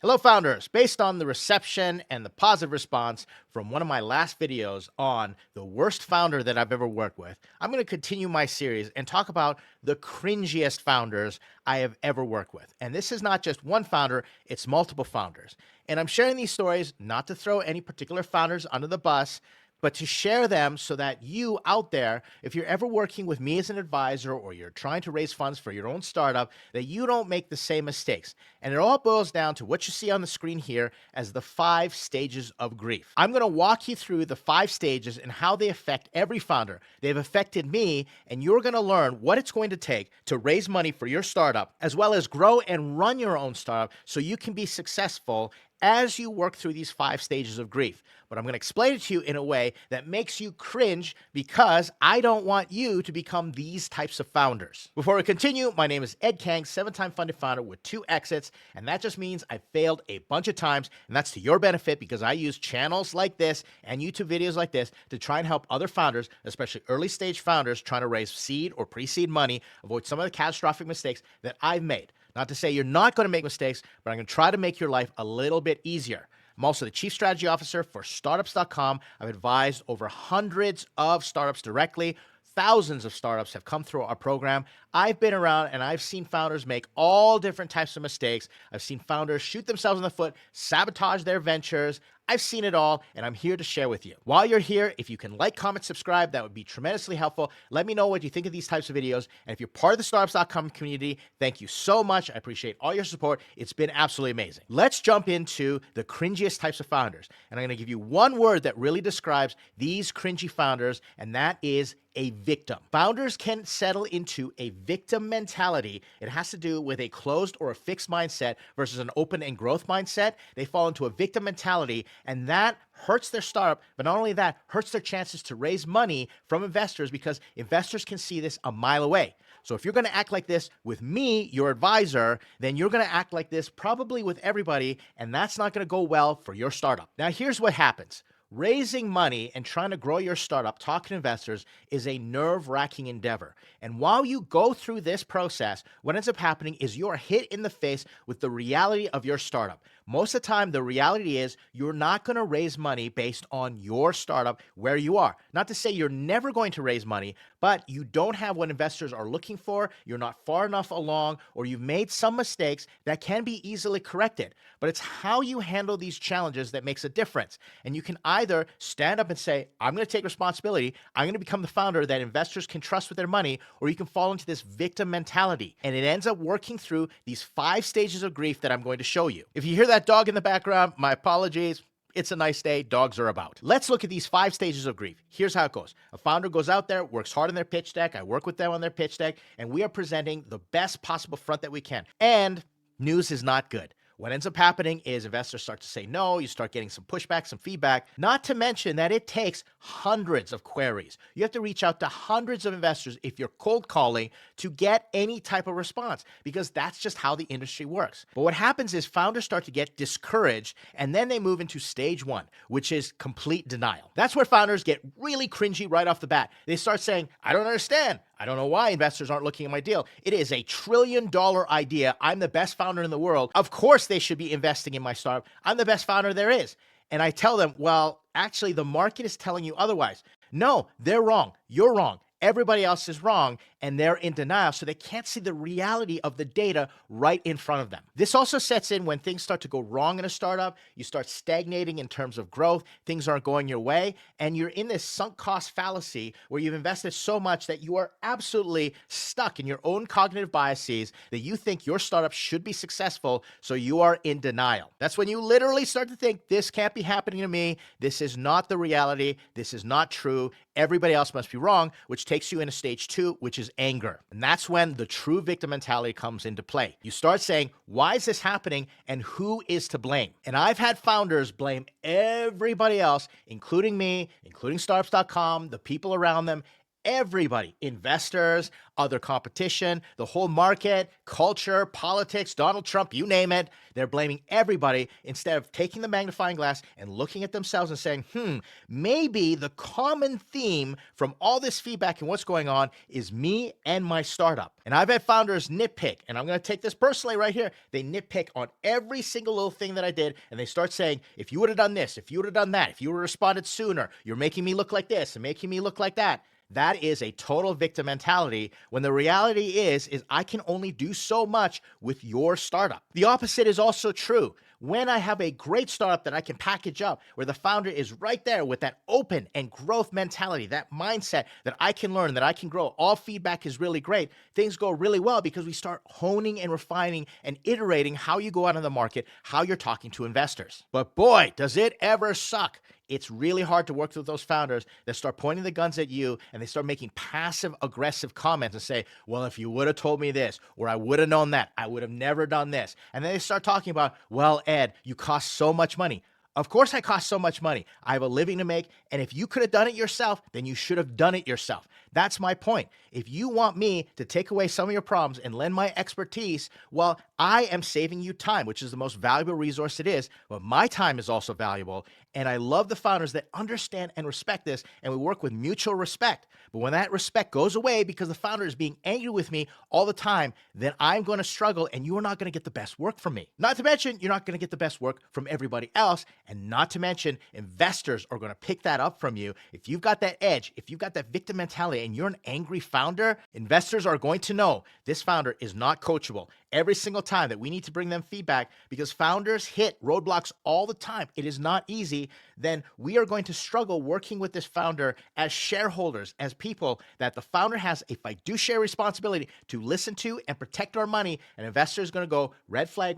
Hello, founders. Based on the reception and the positive response from one of my last videos on the worst founder that I've ever worked with, I'm going to continue my series and talk about the cringiest founders I have ever worked with. And this is not just one founder, it's multiple founders. And I'm sharing these stories not to throw any particular founders under the bus, but to share them so that you out there, if you're ever working with me as an advisor or you're trying to raise funds for your own startup, that you don't make the same mistakes. And it all boils down to what you see on the screen here as the 5 stages of grief. I'm going to walk you through the 5 stages and how they affect every founder. They've affected me, and you're going to learn what it's going to take to raise money for your startup, as well as grow and run your own startup so you can be successful as you work through these 5 stages of grief. But I'm going to explain it to you in a way that makes you cringe because I don't want you to become these types of founders. Before we continue, my name is Ed Kang, 7-time funded founder with 2 exits, and that just means I failed a bunch of times, and that's to your benefit because I use channels like this and YouTube videos like this to try and help other founders, especially early stage founders trying to raise seed or pre-seed money, avoid some of the catastrophic mistakes that I've made. Not to say you're not going to make mistakes, but I'm going to try to make your life a little bit easier. I'm also the Chief Strategy Officer for Startups.com. I've advised over hundreds of startups directly. Thousands of startups have come through our program. I've been around and I've seen founders make all different types of mistakes. I've seen founders shoot themselves in the foot, sabotage their ventures. I've seen it all, and I'm here to share with you. While you're here, if you can like, comment, subscribe, that would be tremendously helpful. Let me know what you think of these types of videos. And if you're part of the Startups.com community, thank you so much. I appreciate all your support. It's been absolutely amazing. Let's jump into the cringiest types of founders. And I'm going to give you one word that really describes these cringy founders, and that is a victim. Founders can settle into a victim mentality. It has to do with a closed or a fixed mindset versus an open and growth mindset. They fall into a victim mentality, and that hurts their startup, but not only that, hurts their chances to raise money from investors because investors can see this a mile away. So if you're going to act like this with me, your advisor, then you're going to act like this probably with everybody, and that's not going to go well for your startup. Now, here's what happens. Raising money and trying to grow your startup, talking to investors, is a nerve-wracking endeavor. And while you go through this process, what ends up happening is you're hit in the face with the reality of your startup. Most of the time, the reality is you're not going to raise money based on your startup where you are. Not to say you're never going to raise money, but you don't have what investors are looking for, you're not far enough along, or you've made some mistakes that can be easily corrected. But it's how you handle these challenges that makes a difference. And you can either stand up and say, I'm going to take responsibility, I'm going to become the founder that investors can trust with their money, or you can fall into this victim mentality. And it ends up working through these 5 stages of grief that I'm going to show you. If you hear that dog in the background, my apologies. It's a nice day. Dogs are about. Let's look at these 5 stages of grief. Here's how it goes. A founder goes out there, works hard on their pitch deck. I work with them on their pitch deck, and we are presenting the best possible front that we can. And news is not good. What ends up happening is investors start to say no, you start getting some pushback, some feedback, not to mention that it takes hundreds of queries. You have to reach out to hundreds of investors if you're cold calling to get any type of response, because that's just how the industry works. But what happens is founders start to get discouraged, and then they move into stage 1, which is complete denial. That's where founders get really cringy right off the bat. They start saying, I don't understand. I don't know why investors aren't looking at my deal. It is a $1 trillion idea. I'm the best founder in the world. Of course they should be investing in my startup. I'm the best founder there is. And I tell them, well, actually the market is telling you otherwise. No, they're wrong. You're wrong. Everybody else is wrong, and they're in denial, so they can't see the reality of the data right in front of them. This also sets in when things start to go wrong in a startup. You start stagnating in terms of growth, things aren't going your way, and you're in this sunk cost fallacy where you've invested so much that you are absolutely stuck in your own cognitive biases that you think your startup should be successful, so you are in denial. That's when you literally start to think, this can't be happening to me, this is not the reality, this is not true, everybody else must be wrong, which takes you into stage 2, which is anger. And that's when the true victim mentality comes into play. You start saying, why is this happening and who is to blame? And I've had founders blame everybody else, including me, including Startups.com, the people around them. everybody, investors, other competition, the whole market, culture, politics, Donald Trump, you name it. They're blaming everybody instead of taking the magnifying glass and looking at themselves and saying, maybe the common theme from all this feedback and what's going on is me and my startup. And I've had founders nitpick, and I'm going to take this personally right here. They nitpick on every single little thing that I did, and they start saying, if you would have done this, if you would have done that, if you would have responded sooner, you're making me look like this and making me look like that. That is a total victim mentality when the reality is I can only do so much with your startup. The opposite is also true. When I have a great startup that I can package up, where the founder is right there with that open and growth mentality, that mindset that I can learn, that I can grow, all feedback is really great, things go really well because we start honing and refining and iterating how you go out in the market, how you're talking to investors. But boy, does it ever suck. It's really hard to work with those founders that start pointing the guns at you and they start making passive aggressive comments and say, well, if you would have told me this, or I would have known that, I would have never done this. And then they start talking about, well, Ed, you cost so much money. Of course I cost so much money. I have a living to make, and if you could have done it yourself, then you should have done it yourself. That's my point. If you want me to take away some of your problems and lend my expertise, well, I am saving you time, which is the most valuable resource it is, but my time is also valuable, and I love the founders that understand and respect this, and we work with mutual respect. But when that respect goes away because the founder is being angry with me all the time, then I'm going to struggle, and you are not going to get the best work from me. Not to mention, you're not going to get the best work from everybody else, and not to mention, investors are going to pick that up from you. If you've got that edge, if you've got that victim mentality, and you're an angry founder, investors are going to know this founder is not coachable. Every single time that we need to bring them feedback, because founders hit roadblocks all the time. It is not easy. Then we are going to struggle working with this founder as shareholders, as people that the founder has a fiduciary responsibility to listen to and protect our money. And investors are going to go red flag,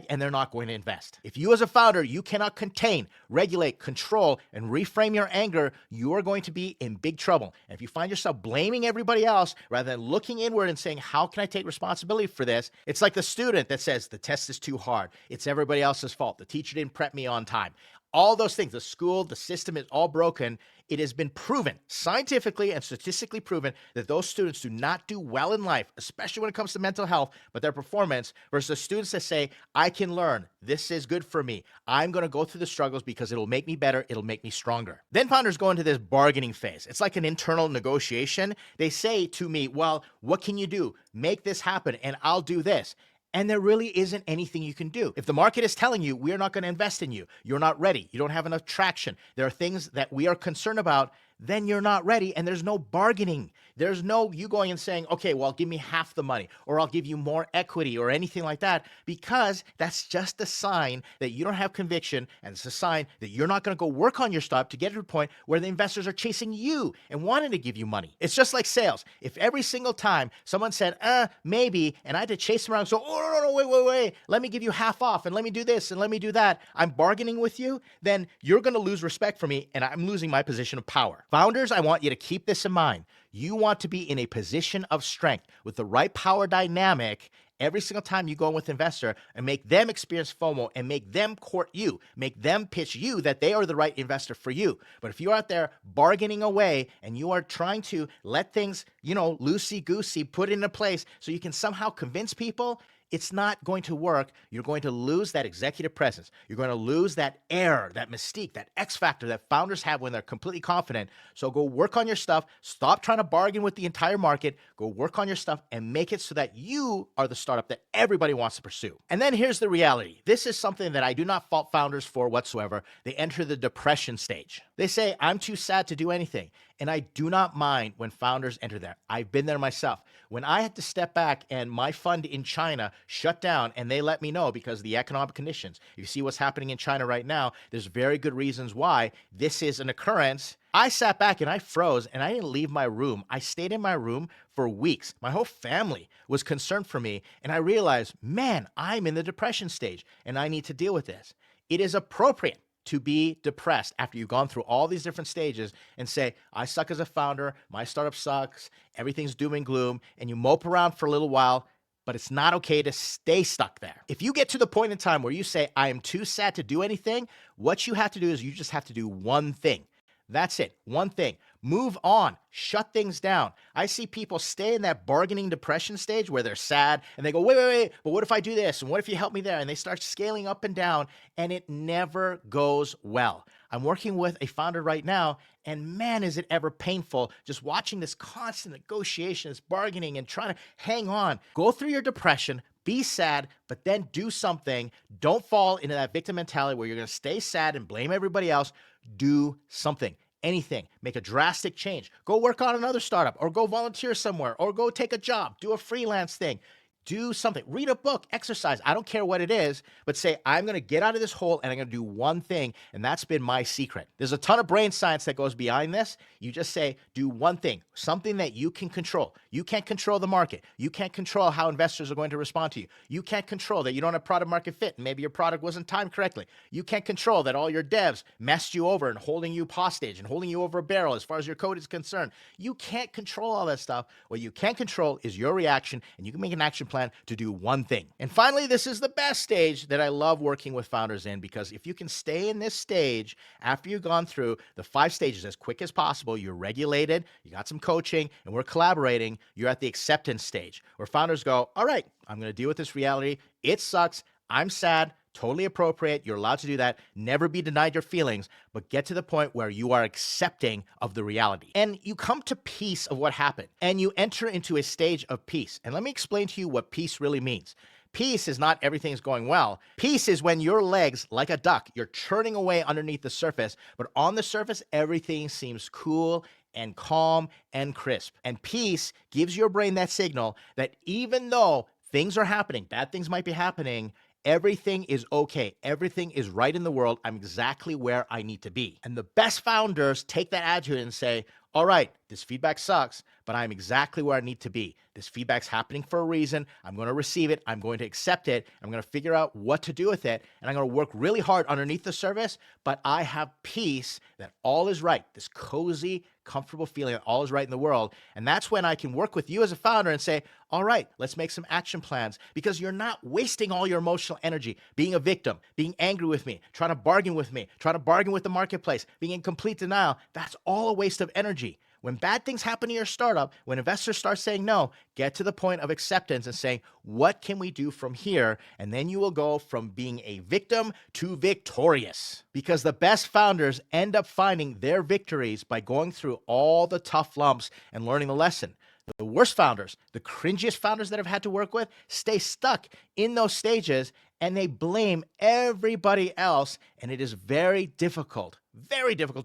and they're not going to invest. If you as a founder, you cannot contain, regulate, control, and reframe your anger, you are going to be in big trouble. And if you find yourself blaming everybody else rather than looking inward and saying, how can I take responsibility for this? It's like the student that says the test is too hard. It's everybody else's fault. The teacher didn't prep me on time. All those things, the school, the system is all broken. It has been proven, scientifically and statistically proven, that those students do not do well in life, especially when it comes to mental health, but their performance, versus students that say, I can learn. This is good for me. I'm going to go through the struggles because it'll make me better. It'll make me stronger. Then founders go into this bargaining phase. It's like an internal negotiation. They say to me, well, what can you do? Make this happen and I'll do this. And there really isn't anything you can do. If the market is telling you, we're not going to invest in you, you're not ready, you don't have enough traction, there are things that we are concerned about, then you're not ready, and there's no bargaining. There's no you going and saying, okay, well, give me half the money, or I'll give you more equity, or anything like that, because that's just a sign that you don't have conviction, and it's a sign that you're not going to go work on your stuff to get to a point where the investors are chasing you and wanting to give you money. It's just like sales. If every single time someone said, maybe, and I had to chase them around and say, oh, no, wait, let me give you half off, and let me do this, and let me do that, I'm bargaining with you, then you're going to lose respect for me, and I'm losing my position of power. Founders, I want you to keep this in mind. You want to be in a position of strength with the right power dynamic every single time you go in with investor and make them experience FOMO and make them court you, make them pitch you that they are the right investor for you. But if you're out there bargaining away and you are trying to let things, loosey-goosey, put into place so you can somehow convince people, it's not going to work. You're going to lose that executive presence. You're going to lose that air, that mystique, that X factor that founders have when they're completely confident. So go work on your stuff. Stop trying to bargain with the entire market. Go work on your stuff and make it so that you are the startup that everybody wants to pursue. And then here's the reality. This is something that I do not fault founders for whatsoever. They enter the depression stage. They say, I'm too sad to do anything. And I do not mind when founders enter there. I've been there myself. When I had to step back and my fund in China shut down and they let me know because of the economic conditions. You see what's happening in China right now. There's very good reasons why this is an occurrence. I sat back and I froze and I didn't leave my room. I stayed in my room for weeks. My whole family was concerned for me. And I realized, man, I'm in the depression stage and I need to deal with this. It is appropriate to be depressed after you've gone through all these different stages and say, I suck as a founder, my startup sucks, everything's doom and gloom, and you mope around for a little while, but it's not okay to stay stuck there. If you get to the point in time where you say, I am too sad to do anything, what you have to do is you just have to do one thing. That's it, one thing. Move on, shut things down. I see people stay in that bargaining depression stage where they're sad and they go, wait, but what if I do this? And what if you help me there? And they start scaling up and down, and it never goes well. I'm working with a founder right now, and man, is it ever painful just watching this constant negotiation, this bargaining, and trying to hang on. Go through your depression, be sad, but then do something. Don't fall into that victim mentality where you're going to stay sad and blame everybody else. Do something. Anything. Make a drastic change. Go work on another startup, or go volunteer somewhere, or go take a job, do a freelance thing. Do something. Read a book, exercise. I don't care what it is, but say, I'm going to get out of this hole and I'm going to do one thing. And that's been my secret. There's a ton of brain science that goes behind this. You just say, do one thing, something that you can control. You can't control the market. You can't control how investors are going to respond to you. You can't control that you don't have product market fit, and maybe your product wasn't timed correctly. You can't control that all your devs messed you over and holding you hostage and holding you over a barrel as far as your code is concerned. You can't control all that stuff. What you can control is your reaction, and you can make an action plan to do one thing. And finally, this is the best stage that I love working with founders in, because if you can stay in this stage after you've gone through the 5 stages as quick as possible, you're regulated, you got some coaching, and we're collaborating, you're at the acceptance stage where founders go, all right, I'm going to deal with this reality. It sucks. I'm sad. Totally appropriate. You're allowed to do that. Never be denied your feelings, but get to the point where you are accepting of the reality. And you come to peace of what happened, and you enter into a stage of peace. And let me explain to you what peace really means. Peace is not everything's going well. Peace is when your legs, like a duck, you're churning away underneath the surface, but on the surface, everything seems cool and calm and crisp. And peace gives your brain that signal that even though things are happening, bad things might be happening, everything is okay. Everything is right in the world. I'm exactly where I need to be. And the best founders take that attitude and say, all right, this feedback sucks, but I'm exactly where I need to be. This feedback's happening for a reason. I'm going to receive it. I'm going to accept it. I'm going to figure out what to do with it. And I'm going to work really hard underneath the surface, but I have peace that all is right. This cozy, comfortable feeling that all is right in the world. And that's when I can work with you as a founder and say, all right, let's make some action plans, because you're not wasting all your emotional energy being a victim, being angry with me, trying to bargain with me, trying to bargain with the marketplace, being in complete denial. That's all a waste of energy. When bad things happen to your startup, when investors start saying no, get to the point of acceptance and saying, what can we do from here? And then you will go from being a victim to victorious. Because the best founders end up finding their victories by going through all the tough lumps and learning the lesson. The worst founders, the cringiest founders that I've had to work with, stay stuck in those stages and they blame everybody else. And it is very difficult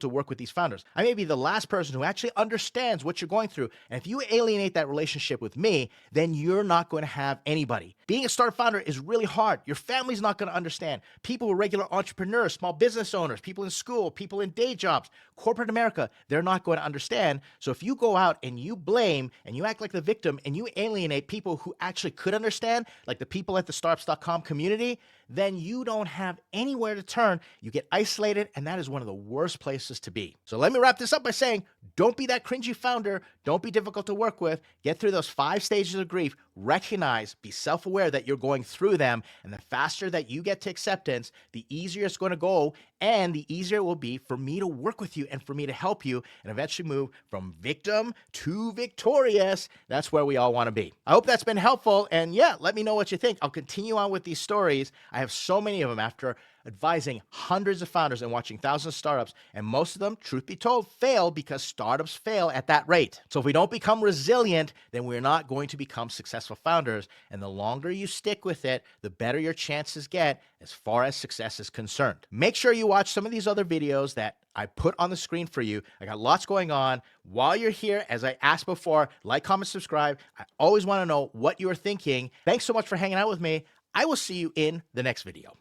to work with these founders. I may be the last person who actually understands what you're going through. And if you alienate that relationship with me, then you're not going to have anybody. Being a startup founder is really hard. Your family's not going to understand. People who are regular entrepreneurs, small business owners, people in school, people in day jobs, corporate America, they're not going to understand. So if you go out and you blame and you act like the victim and you alienate people who actually could understand, like the people at the startups.com community, then you don't have anywhere to turn. You get isolated, and that is one of the worst places to be. So let me wrap this up by saying, don't be that cringy founder. Don't be difficult to work with. Get through those 5 stages of grief. Recognize, be self-aware that you're going through them. And the faster that you get to acceptance, the easier it's going to go, and the easier it will be for me to work with you and for me to help you and eventually move from victim to victorious. That's where we all want to be. I hope that's been helpful. And yeah, let me know what you think. I'll continue on with these stories. I have so many of them after advising hundreds of founders and watching thousands of startups, and most of them, truth be told, fail because startups fail at that rate. So if we don't become resilient, then we're not going to become successful founders, and the longer you stick with it, the better your chances get as far as success is concerned. Make sure you watch some of these other videos that I put on the screen for you. I got lots going on. While you're here, as I asked before, like, comment, subscribe. I always want to know what you are thinking. Thanks so much for hanging out with me. I will see you in the next video.